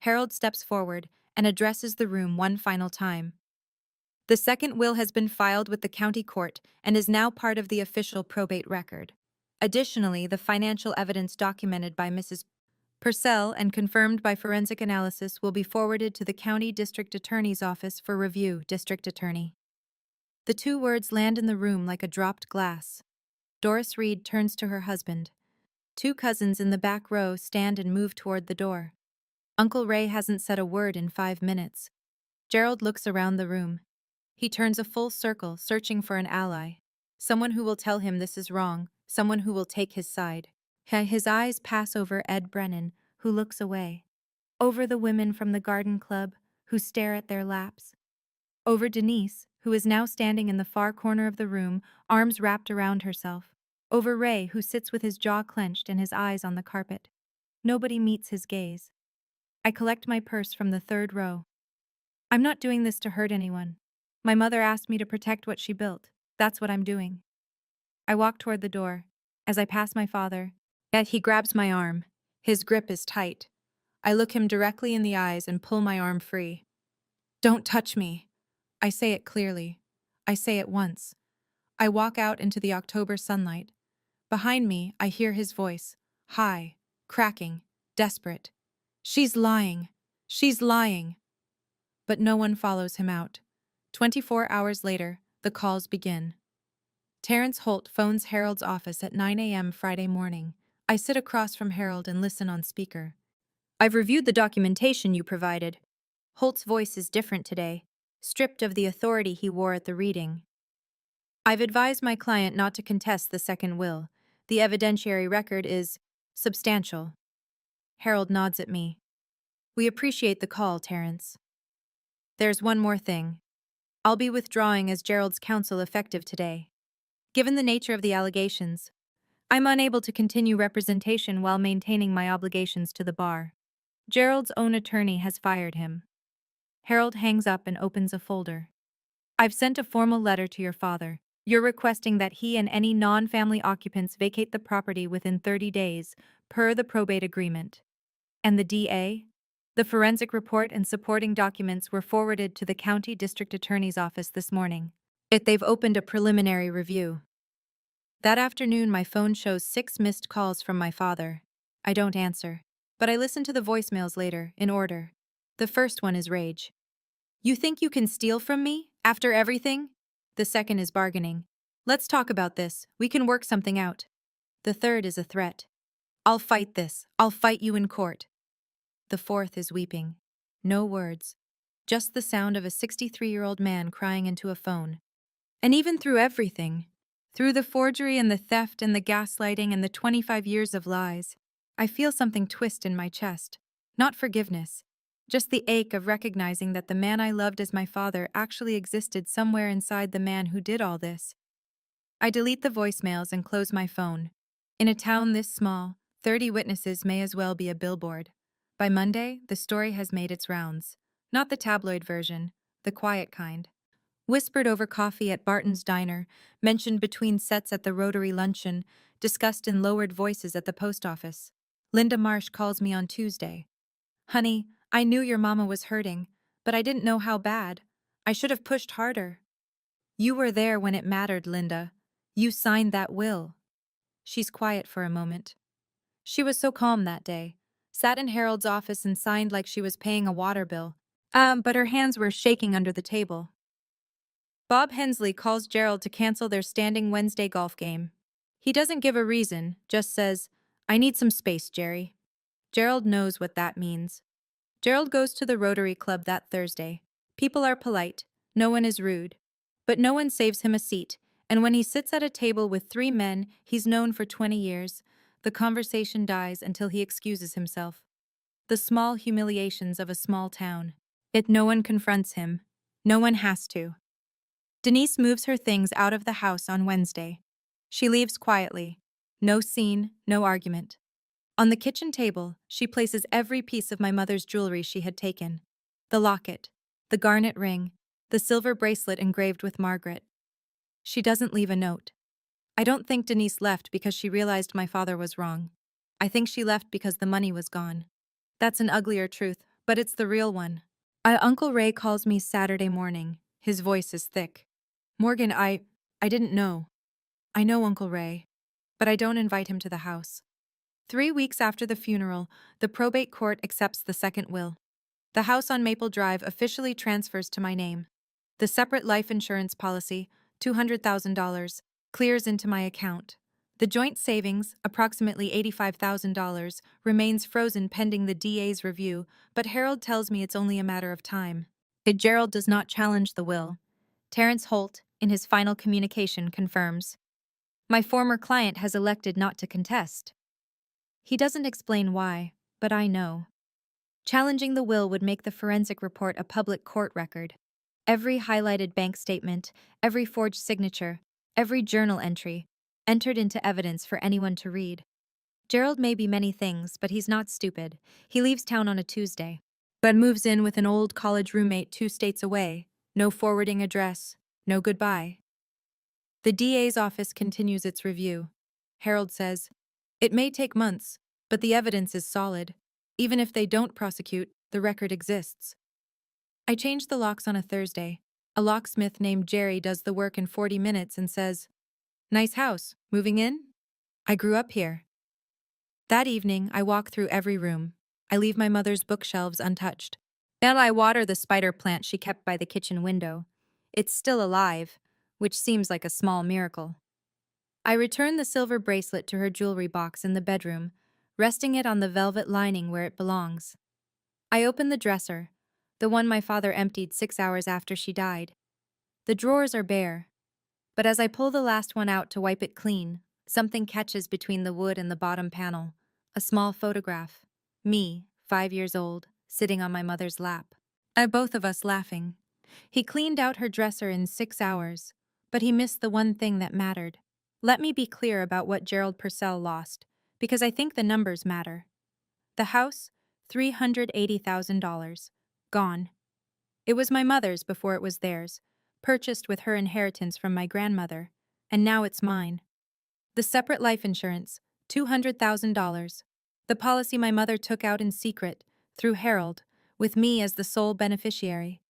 Harold steps forward and addresses the room one final time. The second will has been filed with the county court and is now part of the official probate record. Additionally, the financial evidence documented by Mrs. Purcell and confirmed by forensic analysis will be forwarded to the county district attorney's office for review, District Attorney. The 2 words land in the room like a dropped glass. Doris Reed turns to her husband. 2 cousins in the back row stand and move toward the door. Uncle Ray hasn't said a word in 5 minutes. Gerald looks around the room. He turns a full circle, searching for an ally. Someone who will tell him this is wrong, someone who will take his side. His eyes pass over Ed Brennan, who looks away. Over the women from the garden club, who stare at their laps. Over Denise, who is now standing in the far corner of the room, arms wrapped around herself. Over Ray, who sits with his jaw clenched and his eyes on the carpet. Nobody meets his gaze. I collect my purse from the 3rd row. I'm not doing this to hurt anyone. My mother asked me to protect what she built. That's what I'm doing. I walk toward the door. As I pass my father, yet he grabs my arm. His grip is tight. I look him directly in the eyes and pull my arm free. Don't touch me. I say it clearly. I say it once. I walk out into the October sunlight. Behind me, I hear his voice, high, cracking, desperate. She's lying. She's lying. But no one follows him out. 24 hours later, the calls begin. Terence Holt phones Harold's office at 9 a.m. Friday morning. I sit across from Harold and listen on speaker. I've reviewed the documentation you provided. Holt's voice is different today, stripped of the authority he wore at the reading. I've advised my client not to contest the second will. The evidentiary record is substantial. Harold nods at me. We appreciate the call, Terence. There's one more thing. I'll be withdrawing as Gerald's counsel effective today. Given the nature of the allegations, I'm unable to continue representation while maintaining my obligations to the bar. Gerald's own attorney has fired him. Harold hangs up and opens a folder. I've sent a formal letter to your father. You're requesting that he and any non-family occupants vacate the property within 30 days, per the probate agreement. And the DA? The forensic report and supporting documents were forwarded to the county district attorney's office this morning. They've opened a preliminary review. That afternoon, my phone shows 6 missed calls from my father. I don't answer. But I listen to the voicemails later, in order. The first one is rage. You think you can steal from me? After everything? The second is bargaining. Let's talk about this. We can work something out. The third is a threat. I'll fight this. I'll fight you in court. The fourth is weeping. No words. Just the sound of a 63-year-old man crying into a phone. And even through everything, through the forgery and the theft and the gaslighting and the 25 years of lies, I feel something twist in my chest. Not forgiveness. Just the ache of recognizing that the man I loved as my father actually existed somewhere inside the man who did all this. I delete the voicemails and close my phone. In a town this small, 30 witnesses may as well be a billboard. By Monday, the story has made its rounds. Not the tabloid version, the quiet kind. Whispered over coffee at Barton's diner, mentioned between sets at the Rotary luncheon, discussed in lowered voices at the post office. Linda Marsh calls me on Tuesday. Honey, I knew your mama was hurting, but I didn't know how bad. I should have pushed harder. You were there when it mattered, Linda. You signed that will. She's quiet for a moment. She was so calm that day. Sat in Harold's office and signed like she was paying a water bill. But her hands were shaking under the table. Bob Hensley calls Gerald to cancel their standing Wednesday golf game. He doesn't give a reason, just says, I need some space, Jerry. Gerald knows what that means. Gerald goes to the Rotary Club that Thursday. People are polite, no one is rude. But no one saves him a seat, and when he sits at a table with 3 men he's known for 20 years, the conversation dies until he excuses himself. The small humiliations of a small town. No one confronts him. No one has to. Denise moves her things out of the house on Wednesday. She leaves quietly. No scene, no argument. On the kitchen table, she places every piece of my mother's jewelry she had taken. The locket, the garnet ring, the silver bracelet engraved with Margaret. She doesn't leave a note. I don't think Denise left because she realized my father was wrong. I think she left because the money was gone. That's an uglier truth, but it's the real one. Uncle Ray calls me Saturday morning. His voice is thick. Morgan, I didn't know. I know Uncle Ray, but I don't invite him to the house. 3 weeks after the funeral, the probate court accepts the second will. The house on Maple Drive officially transfers to my name. The separate life insurance policy, $200,000, clears into my account. The joint savings, approximately $85,000, remains frozen pending the DA's review, but Harold tells me it's only a matter of time. Gerald does not challenge the will. Terrence Holt, in his final communication, confirms. My former client has elected not to contest. He doesn't explain why, but I know. Challenging the will would make the forensic report a public court record. Every highlighted bank statement, every forged signature, every journal entry, entered into evidence for anyone to read. Gerald may be many things, but he's not stupid. He leaves town on a Tuesday, but moves in with an old college roommate 2 states away. No forwarding address, no goodbye. The DA's office continues its review. Harold says, it may take months, but the evidence is solid. Even if they don't prosecute, the record exists. I change the locks on a Thursday. A locksmith named Jerry does the work in 40 minutes and says, nice house, moving in? I grew up here. That evening, I walk through every room. I leave my mother's bookshelves untouched. Then I water the spider plant she kept by the kitchen window. It's still alive, which seems like a small miracle. I return the silver bracelet to her jewelry box in the bedroom, resting it on the velvet lining where it belongs. I open the dresser, the one my father emptied 6 hours after she died. The drawers are bare, but as I pull the last one out to wipe it clean, something catches between the wood and the bottom panel. A small photograph. Me, 5 years old, sitting on my mother's lap. Both of us laughing. He cleaned out her dresser in 6 hours, but he missed the one thing that mattered. Let me be clear about what Gerald Purcell lost, because I think the numbers matter. The house, $380,000. Gone. It was my mother's before it was theirs, purchased with her inheritance from my grandmother, and now it's mine. The separate life insurance, $200,000. The policy my mother took out in secret, through Harold, with me as the sole beneficiary.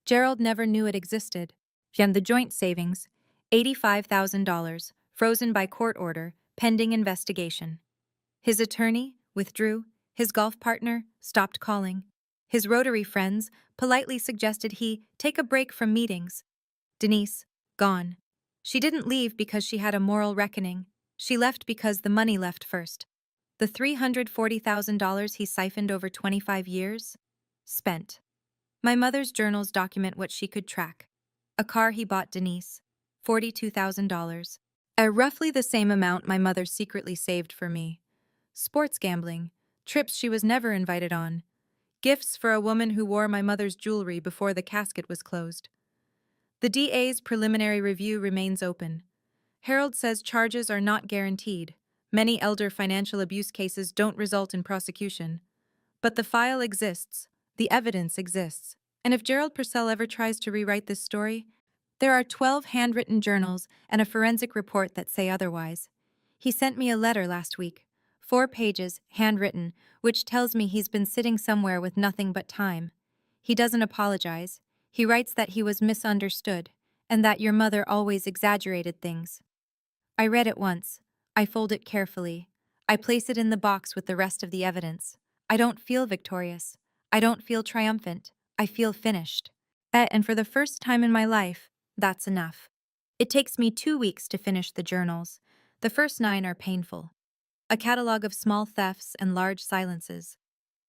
Gerald never knew it existed. And the joint savings, $85,000, frozen by court order, pending investigation. His attorney, withdrew. His golf partner stopped calling. His Rotary friends politely suggested he take a break from meetings. Denise, gone. She didn't leave because she had a moral reckoning. She left because the money left first. The $340,000 he siphoned over 25 years? Spent. My mother's journals document what she could track. A car he bought Denise, $42,000. Roughly the same amount my mother secretly saved for me. Sports gambling, trips she was never invited on, gifts for a woman who wore my mother's jewelry before the casket was closed. The DA's preliminary review remains open. Harold says charges are not guaranteed. Many elder financial abuse cases don't result in prosecution. But the file exists, the evidence exists, and if Gerald Purcell ever tries to rewrite this story, there are 12 handwritten journals and a forensic report that say otherwise. He sent me a letter last week, 4 pages, handwritten, which tells me he's been sitting somewhere with nothing but time. He doesn't apologize. He writes that he was misunderstood, and that your mother always exaggerated things. I read it once. I fold it carefully. I place it in the box with the rest of the evidence. I don't feel victorious. I don't feel triumphant. I feel finished. And for the first time in my life, that's enough. It takes me 2 weeks to finish the journals. The first 9 are painful. A catalog of small thefts and large silences.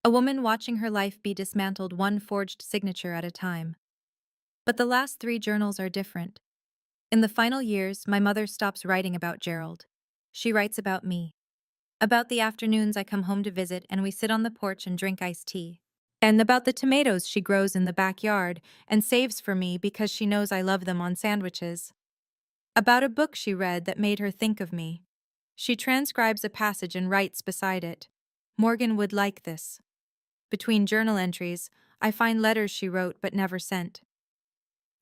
A woman watching her life be dismantled, one forged signature at a time. But the last 3 journals are different. In the final years, my mother stops writing about Gerald. She writes about me. About the afternoons I come home to visit and we sit on the porch and drink iced tea. And about the tomatoes she grows in the backyard and saves for me because she knows I love them on sandwiches. About a book she read that made her think of me. She transcribes a passage and writes beside it. Morgan would like this. Between journal entries, I find letters she wrote but never sent.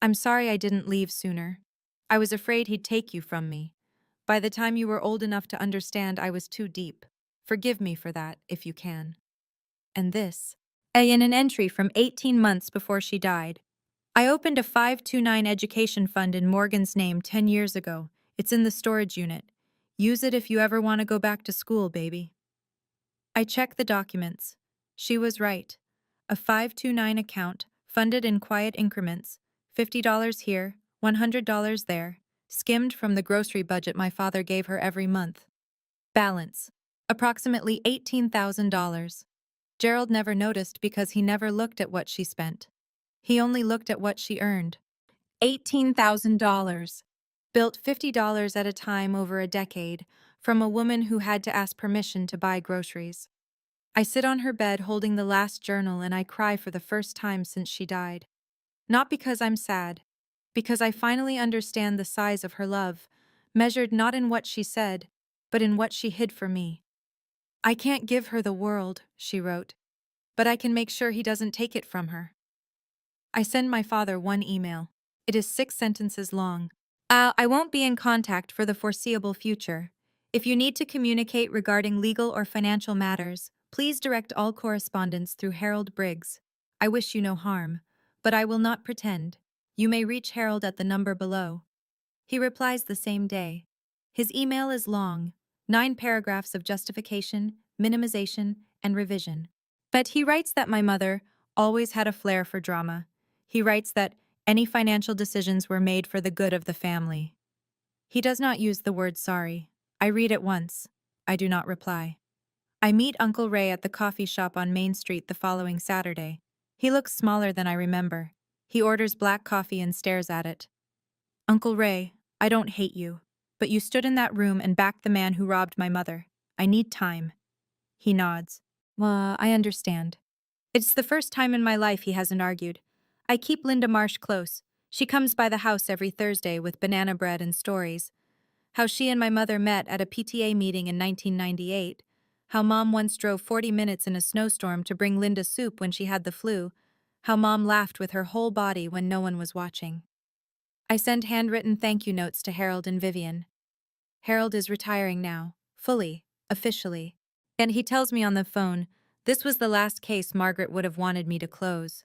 I'm sorry I didn't leave sooner. I was afraid he'd take you from me. By the time you were old enough to understand, I was too deep. Forgive me for that, if you can. And this. In an entry from 18 months before she died. I opened a 529 education fund in Morgan's name 10 years ago. It's in the storage unit. Use it if you ever want to go back to school, baby. I checked the documents. She was right. A 529 account, funded in quiet increments. $50 here, $100 there, skimmed from the grocery budget my father gave her every month. Balance. Approximately $18,000. Gerald never noticed because he never looked at what she spent. He only looked at what she earned. $18,000. Built $50 at a time over a decade, from a woman who had to ask permission to buy groceries. I sit on her bed holding the last journal and I cry for the first time since she died. Not because I'm sad, because I finally understand the size of her love, measured not in what she said, but in what she hid for me. I can't give her the world, she wrote, but I can make sure he doesn't take it from her. I send my father one email. It is 6 sentences long. I won't be in contact for the foreseeable future. If you need to communicate regarding legal or financial matters, please direct all correspondence through Harold Briggs. I wish you no harm, but I will not pretend. You may reach Harold at the number below. He replies the same day. His email is long, 9 paragraphs of justification, minimization, and revision. But he writes that my mother always had a flair for drama. He writes that any financial decisions were made for the good of the family. He does not use the word sorry. I read it once. I do not reply. I meet Uncle Ray at the coffee shop on Main Street the following Saturday. He looks smaller than I remember. He orders black coffee and stares at it. Uncle Ray, I don't hate you, but you stood in that room and backed the man who robbed my mother. I need time. He nods. I understand. It's the first time in my life he hasn't argued. I keep Linda Marsh close. She comes by the house every Thursday with banana bread and stories. How she and my mother met at a PTA meeting in 1998. How Mom once drove 40 minutes in a snowstorm to bring Linda soup when she had the flu. How Mom laughed with her whole body when no one was watching. I send handwritten thank you notes to Harold and Vivian. Harold is retiring now, fully, officially. And he tells me on the phone, this was the last case Margaret would have wanted me to close.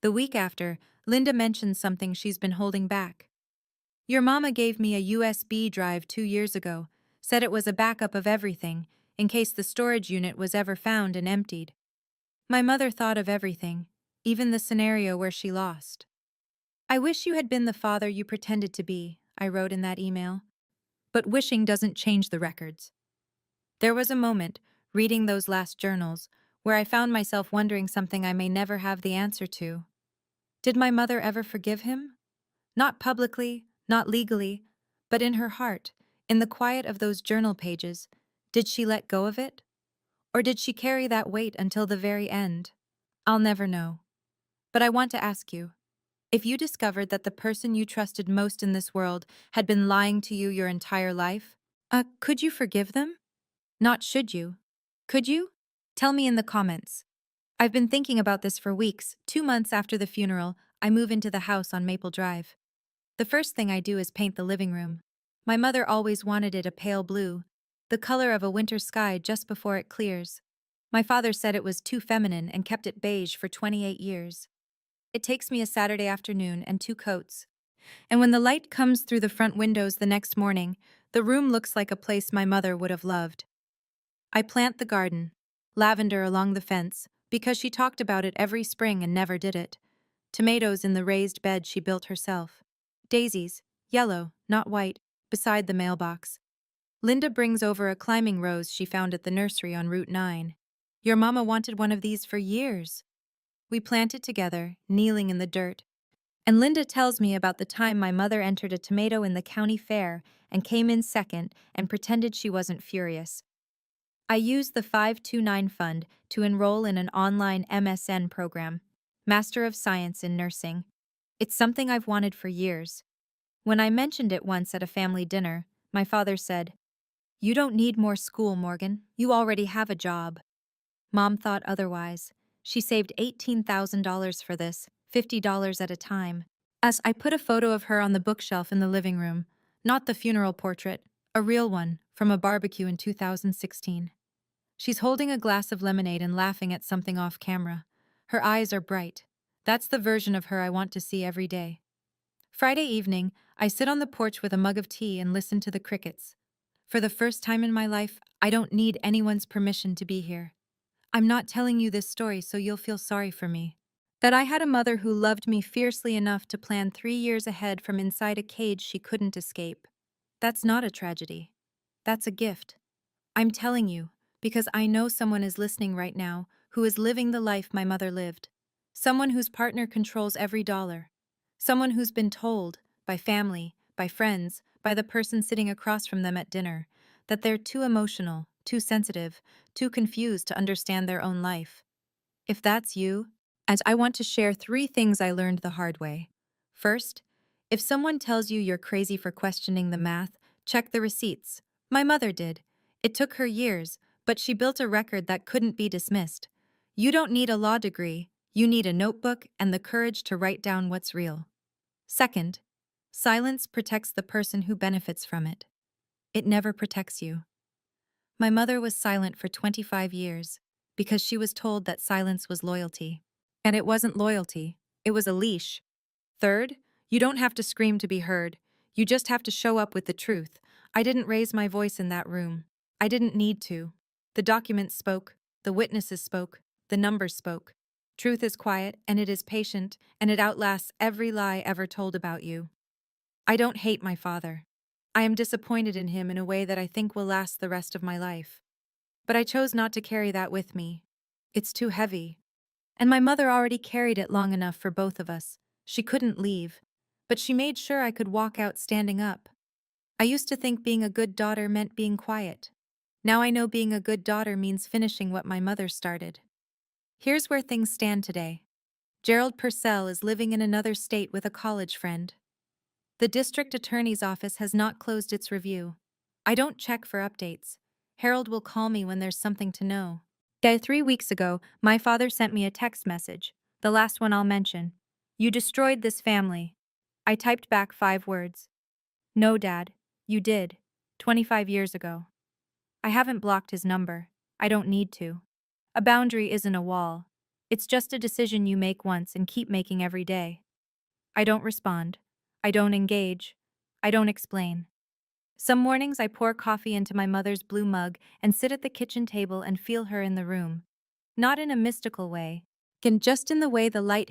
The week after, Linda mentions something she's been holding back. Your mama gave me a USB drive 2 years ago, said it was a backup of everything, in case the storage unit was ever found and emptied. My mother thought of everything, even the scenario where she lost. I wish you had been the father you pretended to be, I wrote in that email. But wishing doesn't change the records. There was a moment, reading those last journals, where I found myself wondering something I may never have the answer to. Did my mother ever forgive him? Not publicly, not legally, but in her heart, in the quiet of those journal pages, did she let go of it? Or did she carry that weight until the very end? I'll never know. But I want to ask you, if you discovered that the person you trusted most in this world had been lying to you your entire life, could you forgive them? Not should you. Could you? Tell me in the comments. I've been thinking about this for weeks. 2 months after the funeral, I move into the house on Maple Drive. The first thing I do is paint the living room. My mother always wanted it a pale blue, the color of a winter sky just before it clears. My father said it was too feminine and kept it beige for 28 years. It takes me a Saturday afternoon and 2 coats. And when the light comes through the front windows the next morning, the room looks like a place my mother would have loved. I plant the garden, lavender along the fence, because she talked about it every spring and never did it. Tomatoes in the raised bed she built herself. Daisies, yellow, not white, beside the mailbox. Linda brings over a climbing rose she found at the nursery on Route 9. Your mama wanted one of these for years. We plant it together, kneeling in the dirt. And Linda tells me about the time my mother entered a tomato in the county fair and came in second and pretended she wasn't furious. I used the 529 fund to enroll in an online MSN program, Master of Science in Nursing. It's something I've wanted for years. When I mentioned it once at a family dinner, my father said, "You don't need more school, Morgan. You already have a job." Mom thought otherwise. She saved $18,000 for this, $50 at a time. As I put a photo of her on the bookshelf in the living room, not the funeral portrait, a real one, from a barbecue in 2016. She's holding a glass of lemonade and laughing at something off camera. Her eyes are bright. That's the version of her I want to see every day. Friday evening, I sit on the porch with a mug of tea and listen to the crickets. For the first time in my life, I don't need anyone's permission to be here. I'm not telling you this story so you'll feel sorry for me. That I had a mother who loved me fiercely enough to plan 3 years ahead from inside a cage she couldn't escape. That's not a tragedy. That's a gift. I'm telling you, because I know someone is listening right now who is living the life my mother lived. Someone whose partner controls every dollar. Someone who's been told, by family, by friends, by the person sitting across from them at dinner, that they're too emotional, too sensitive, too confused to understand their own life. If that's you, and I want to share 3 things I learned the hard way. First, if someone tells you you're crazy for questioning the math, check the receipts. My mother did. It took her years, but she built a record that couldn't be dismissed. You don't need a law degree, you need a notebook and the courage to write down what's real. Second, silence protects the person who benefits from it. It never protects you. My mother was silent for 25 years because she was told that silence was loyalty. And it wasn't loyalty, it was a leash. Third, you don't have to scream to be heard. You just have to show up with the truth. I didn't raise my voice in that room. I didn't need to. The documents spoke, the witnesses spoke, the numbers spoke. Truth is quiet, and it is patient, and it outlasts every lie ever told about you. I don't hate my father. I am disappointed in him in a way that I think will last the rest of my life. But I chose not to carry that with me. It's too heavy. And my mother already carried it long enough for both of us. She couldn't leave, but she made sure I could walk out standing up. I used to think being a good daughter meant being quiet. Now I know being a good daughter means finishing what my mother started. Here's where things stand today. Gerald Purcell is living in another state with a college friend. The district attorney's office has not closed its review. I don't check for updates. Harold will call me when there's something to know. 3 weeks ago, my father sent me a text message, the last one I'll mention. "You destroyed this family." I typed back 5 words. "No, Dad, you did. 25 years ago." I haven't blocked his number. I don't need to. A boundary isn't a wall. It's just a decision you make once and keep making every day. I don't respond. I don't engage. I don't explain. Some mornings I pour coffee into my mother's blue mug and sit at the kitchen table and feel her in the room. Not in a mystical way, just in the way the light